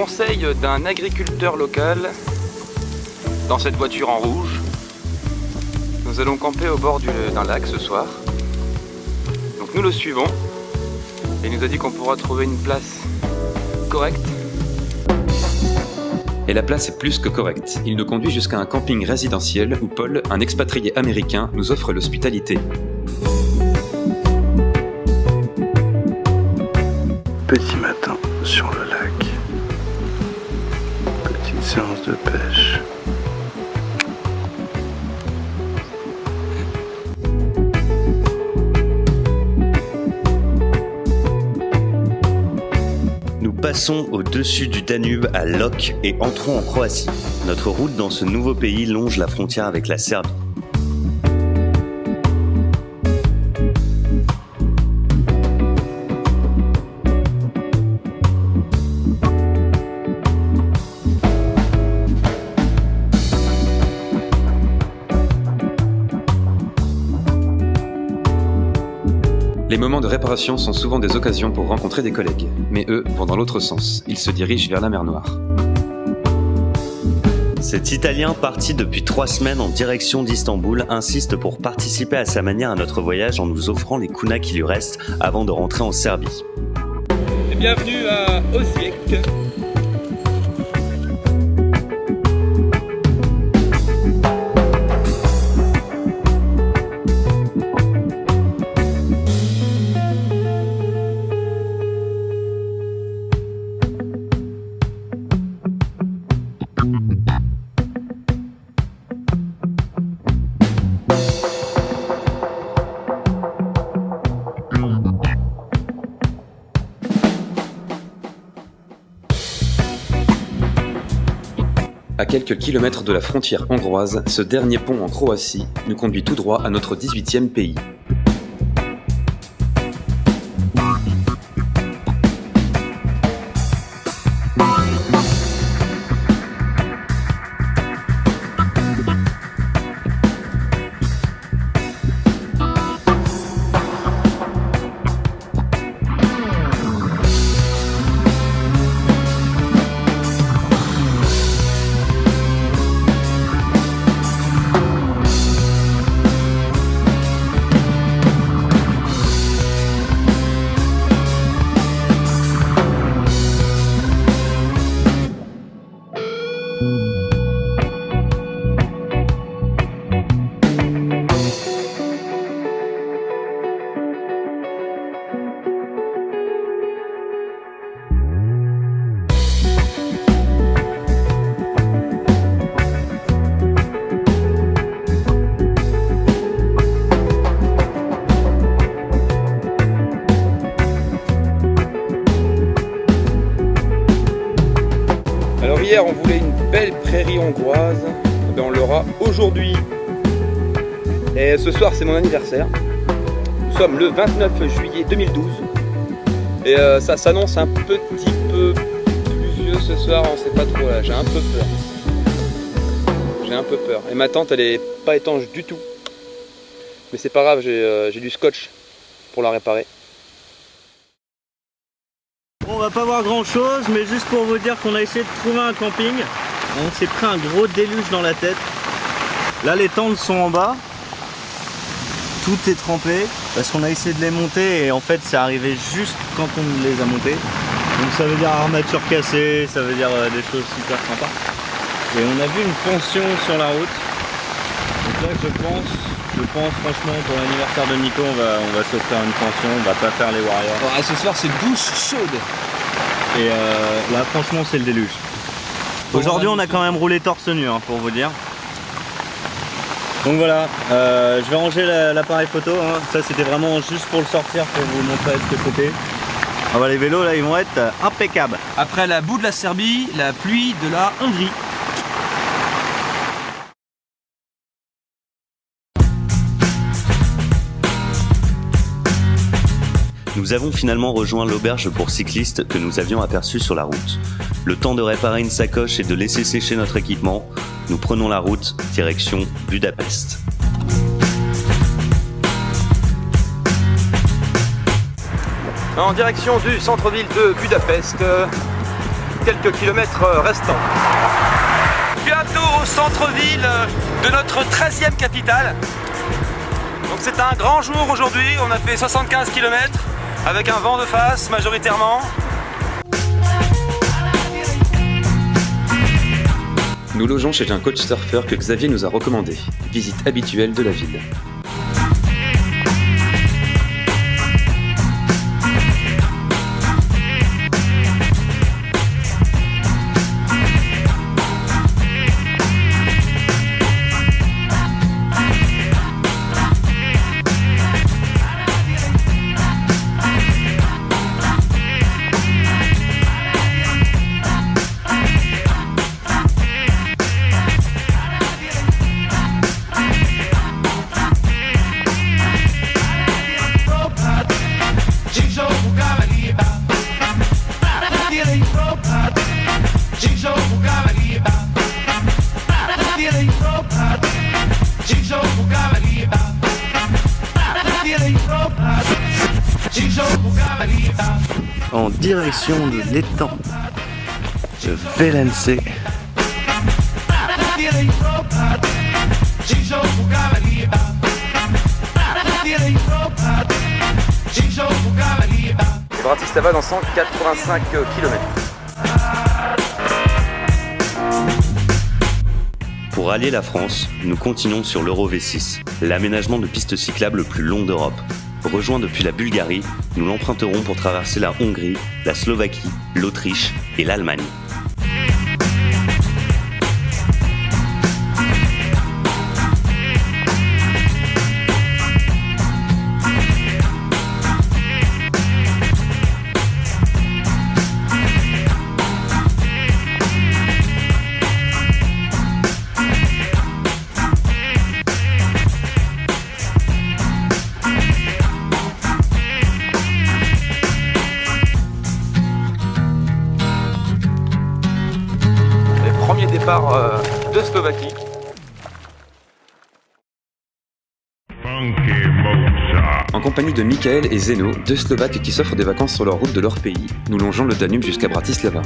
conseil d'un agriculteur local dans cette voiture en rouge. Nous allons camper au bord d'un lac ce soir. Donc nous le suivons et il nous a dit qu'on pourra trouver une place correcte. Et la place est plus que correcte. Il nous conduit jusqu'à un camping résidentiel où Paul, un expatrié américain, nous offre l'hospitalité. Petit matin sur le lac. Petite séance de pêche. Nous passons au-dessus du Danube à Lok et entrons en Croatie. Notre route dans ce nouveau pays longe la frontière avec la Serbie. Les moments de réparation sont souvent des occasions pour rencontrer des collègues, mais eux vont dans l'autre sens, ils se dirigent vers la mer Noire. Cet Italien parti depuis 3 semaines en direction d'Istanbul insiste pour participer à sa manière à notre voyage en nous offrant les kunas qui lui restent avant de rentrer en Serbie. Et bienvenue à Osijek. À quelques kilomètres de la frontière hongroise, ce dernier pont en Croatie nous conduit tout droit à notre 18e pays. Alors hier on voulait une belle prairie hongroise, et on l'aura aujourd'hui. Et ce soir c'est mon anniversaire. Nous sommes le 29 juillet 2012. Et ça s'annonce un petit peu pluvieux ce soir, on sait pas trop là, j'ai un peu peur. J'ai un peu peur. Et ma tente elle est pas étanche du tout. Mais c'est pas grave, j'ai du scotch pour la réparer. On va pas voir grand chose, mais juste pour vous dire qu'on a essayé de trouver un camping. On s'est pris un gros déluge dans la tête. Là les tentes sont en bas. Tout est trempé parce qu'on a essayé de les monter et en fait c'est arrivé juste quand on les a montés. Donc ça veut dire armature cassée, ça veut dire des choses super sympas. Et on a vu une pension sur la route. Donc là je pense franchement pour l'anniversaire de Nico on va s'offrir une pension, on va pas faire les warriors. Alors, ce soir c'est douche chaude. Et là franchement c'est le déluge. Aujourd'hui on a quand même roulé torse nu hein, pour vous dire. Donc voilà, je vais ranger l'appareil photo, hein. Ça c'était vraiment juste pour le sortir, pour vous montrer ce que c'était. Ah bah les vélos là ils vont être impeccables. Après la boue de la Serbie, la pluie de la Hongrie. Nous avons finalement rejoint l'auberge pour cyclistes que nous avions aperçue sur la route. Le temps de réparer une sacoche et de laisser sécher notre équipement, nous prenons la route direction Budapest. En direction du centre-ville de Budapest. quelques kilomètres restants. Bientôt au centre-ville de notre 13e capitale. Donc c'est un grand jour aujourd'hui, on a fait 75 km avec un vent de face majoritairement. Nous logeons chez un coach surfeur que Xavier nous a recommandé. Visite habituelle de la ville. En direction de l'étang de Velence. Bratislava dans 185 km. Pour allier la France, nous continuons sur l'Euro V6, l'aménagement de pistes cyclables le plus long d'Europe. Rejoint depuis la Bulgarie, nous l'emprunterons pour traverser la Hongrie, la Slovaquie, l'Autriche et l'Allemagne. Premier départ de Slovaquie. En compagnie de Michael et Zeno, deux Slovaques qui s'offrent des vacances sur leur route de leur pays, nous longeons le Danube jusqu'à Bratislava.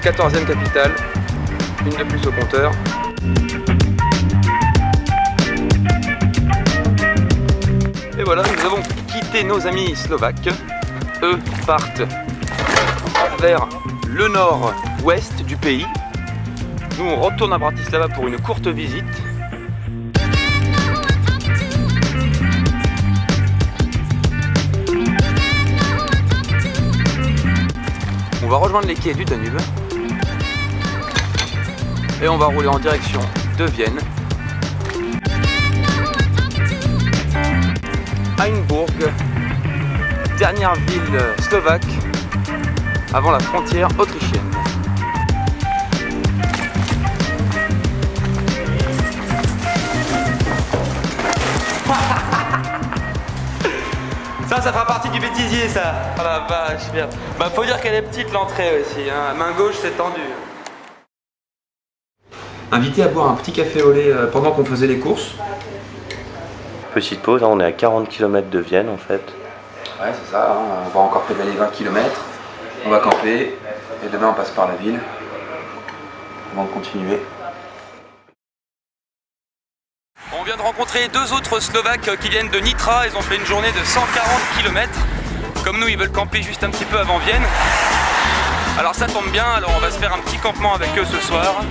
Quatorzième capitale, une de plus au compteur. Et voilà, nous avons quitté nos amis slovaques. Eux partent vers le nord-ouest du pays. Nous on retourne à Bratislava pour une courte visite. On va rejoindre les quais du Danube. Et on va rouler en direction de Vienne. Hainburg, dernière ville slovaque avant la frontière autrichienne. Ça fera partie du bêtisier, ça. Oh la vache, merde. Bah faut dire qu'elle est petite l'entrée aussi, hein. Main gauche c'est tendu. Invité à boire un petit café au lait pendant qu'on faisait les courses. Petite pause, hein, on est à 40 km de Vienne en fait. Ouais c'est ça, hein. On va encore pédaler 20 km. On va camper et demain on passe par la ville avant de continuer. On vient de rencontrer deux autres Slovaques qui viennent de Nitra. Ils ont fait une journée de 140 km. Comme nous, ils veulent camper juste un petit peu avant Vienne. Alors ça tombe bien, alors on va se faire un petit campement avec eux ce soir.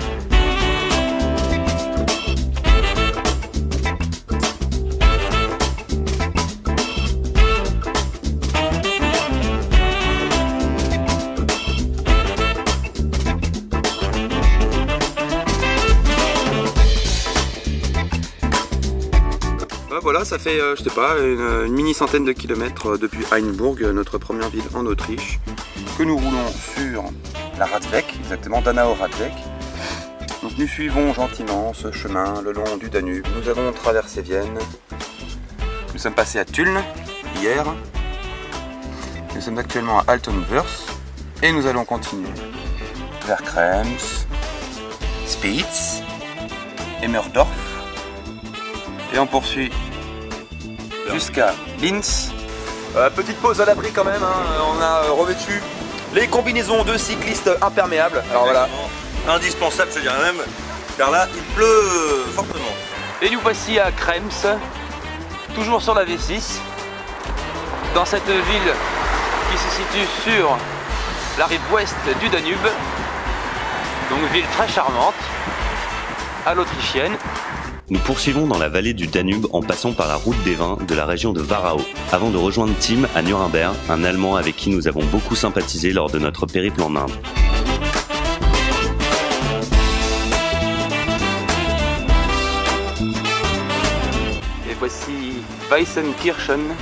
Voilà, ça fait, je sais pas, une mini centaine de kilomètres depuis Hainburg, notre première ville en Autriche, que nous roulons sur la Radweg, exactement Danaur Radweg. Donc nous suivons gentiment ce chemin le long du Danube. Nous avons traversé Vienne. Nous sommes passés à Tulln hier. Nous sommes actuellement à Altenwörth et nous allons continuer vers Krems, Spitz, Emmerdorf et on poursuit jusqu'à Linz. Petite pause à l'abri quand même, hein. On a revêtu les combinaisons de cyclistes imperméables. Alors voilà. Indispensable, je dirais même, car là, il pleut fortement. Et nous voici à Krems, toujours sur la V6, dans cette ville qui se situe sur la rive ouest du Danube. Donc ville très charmante, à l'autrichienne. Nous poursuivons dans la vallée du Danube en passant par la route des vins de la région de Warau, avant de rejoindre Tim à Nuremberg, un Allemand avec qui nous avons beaucoup sympathisé lors de notre périple en Inde. Et voici Weißenkirchen,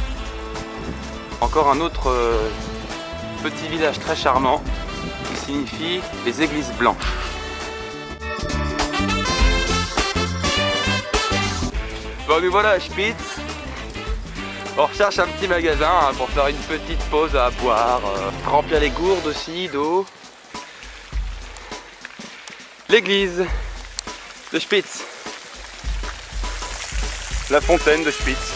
encore un autre petit village très charmant qui signifie les églises blanches. Bon, nous voilà à Spitz. On recherche un petit magasin pour faire une petite pause à boire, remplir les gourdes aussi d'eau. L'église de Spitz. La fontaine de Spitz.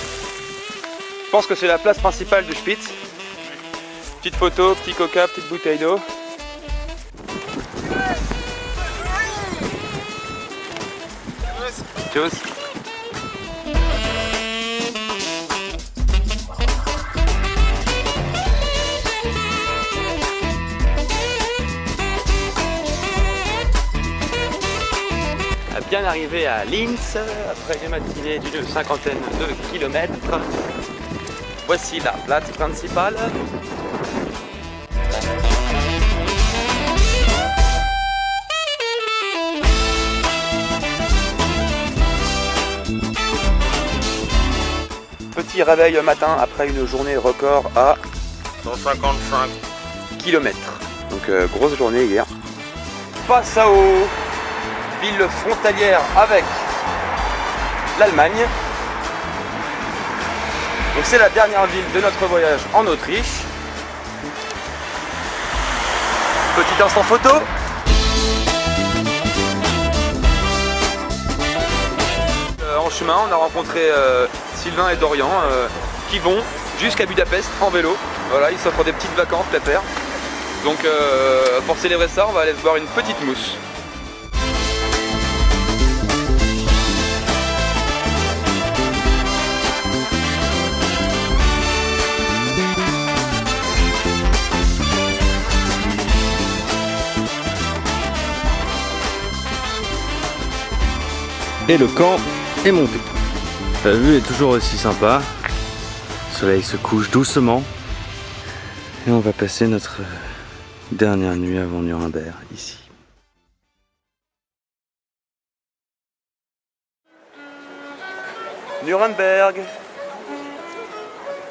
Je pense que c'est la place principale de Spitz. Petite photo, petit coca, petite bouteille d'eau. Tchuss. Bien arrivé à Linz, après une matinée d'une cinquantaine de kilomètres. Voici la place principale. Petit réveil matin après une journée record à 155 km. Donc grosse journée hier. Passau, ville frontalière avec l'Allemagne. Donc c'est la dernière ville de notre voyage en Autriche. Petit instant photo. En chemin, on a rencontré Sylvain et Dorian qui vont jusqu'à Budapest en vélo. Voilà, ils s'offrent des petites vacances pépère. Donc pour célébrer ça, on va aller se boire une petite mousse. Et le camp est monté. La vue est toujours aussi sympa. Le soleil se couche doucement. Et on va passer notre dernière nuit avant Nuremberg ici. Nuremberg.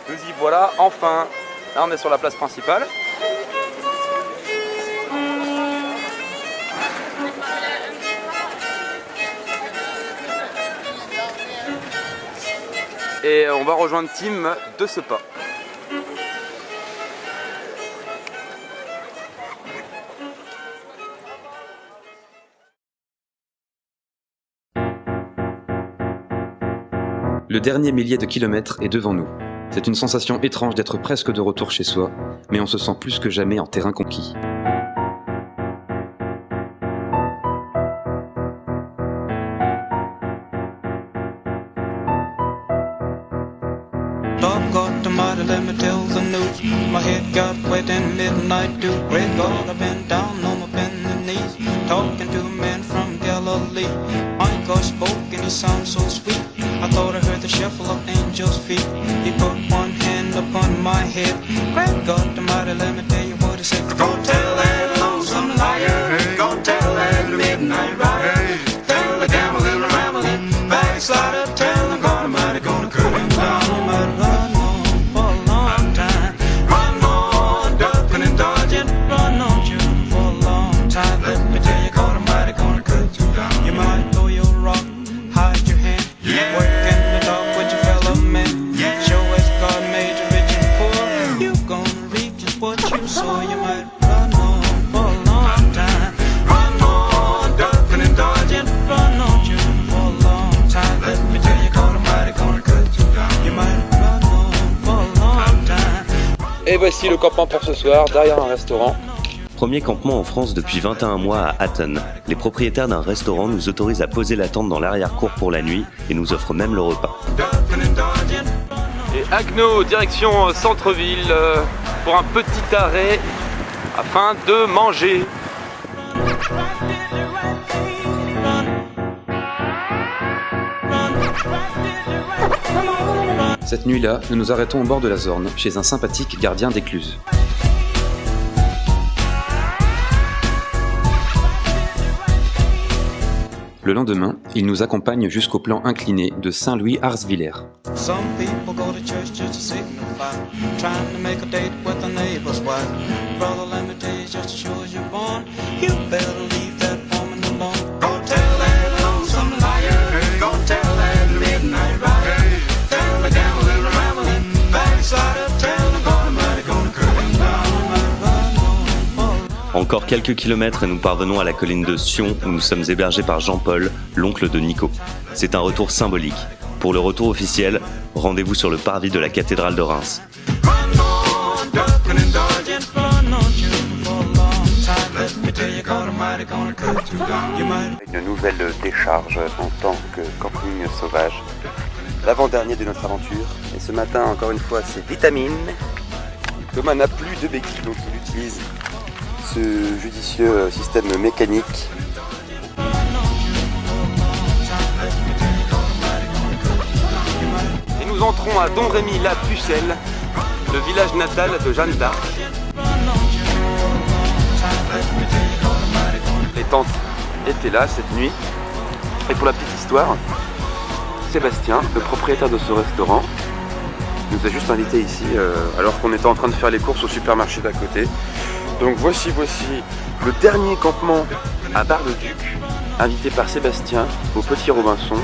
Nous y voilà enfin. Là on est sur la place principale. Et on va rejoindre Tim de ce pas. Le dernier millier de kilomètres est devant nous. C'est une sensation étrange d'être presque de retour chez soi, mais on se sent plus que jamais en terrain conquis. Got the mighty, let me tell the news. My head got wet in midnight dew. Red God, I've been down on my bending knees, talking to a man from Galilee. My God spoke and he sounded so sweet. I thought I heard the shuffle of angels' feet. He put one hand upon my head. Red God, the mighty, let me tell you what he said. Go tell that lonesome liar. Go tell that midnight rider. Tell the gambling, rambling, backslider. Tell the God Almighty gonna cut him down. He might run on for a long time. Run on, ducking and dodging. Run on you for a long time. Let me tell you, God Almighty gonna cut you down. Et voici le campement pour ce soir, derrière un restaurant. Premier campement en France depuis 21 mois à Hatton. Les propriétaires d'un restaurant nous autorisent à poser la tente dans l'arrière-cour pour la nuit et nous offrent même le repas. Et Agno, direction centre-ville, pour un petit arrêt afin de manger. Cette nuit-là, nous nous arrêtons au bord de la Zorne, chez un sympathique gardien d'écluse. Le lendemain, il nous accompagne jusqu'au plan incliné de Saint-Louis-Arsvillers. Some people go to church just to signify, trying to make a date with a neighbor's wife. Brother, let me tell you, just as sure as you're born, you better leave that woman alone. Go tell that lonesome liar, go tell that midnight rider, tell the gambling, rambling, backside of town, gonna cut him down. Encore quelques kilomètres et nous parvenons à la colline de Sion où nous sommes hébergés par Jean-Paul, l'oncle de Nico. C'est un retour symbolique. Pour le retour officiel, rendez-vous sur le parvis de la cathédrale de Reims. Une nouvelle décharge en tant que camping sauvage. L'avant-dernier de notre aventure. Et ce matin, encore une fois, c'est vitamine. Thomas n'a plus de béquilles, donc il utilise ce judicieux système mécanique. Et nous entrons à Domrémy-la-Pucelle, le village natal de Jeanne d'Arc. Les tentes étaient là cette nuit. Et pour la petite histoire, Sébastien, le propriétaire de ce restaurant, nous a juste invités ici alors qu'on était en train de faire les courses au supermarché d'à côté. Donc voici le dernier campement à Bar-le-Duc, invité par Sébastien au Petit Robinson.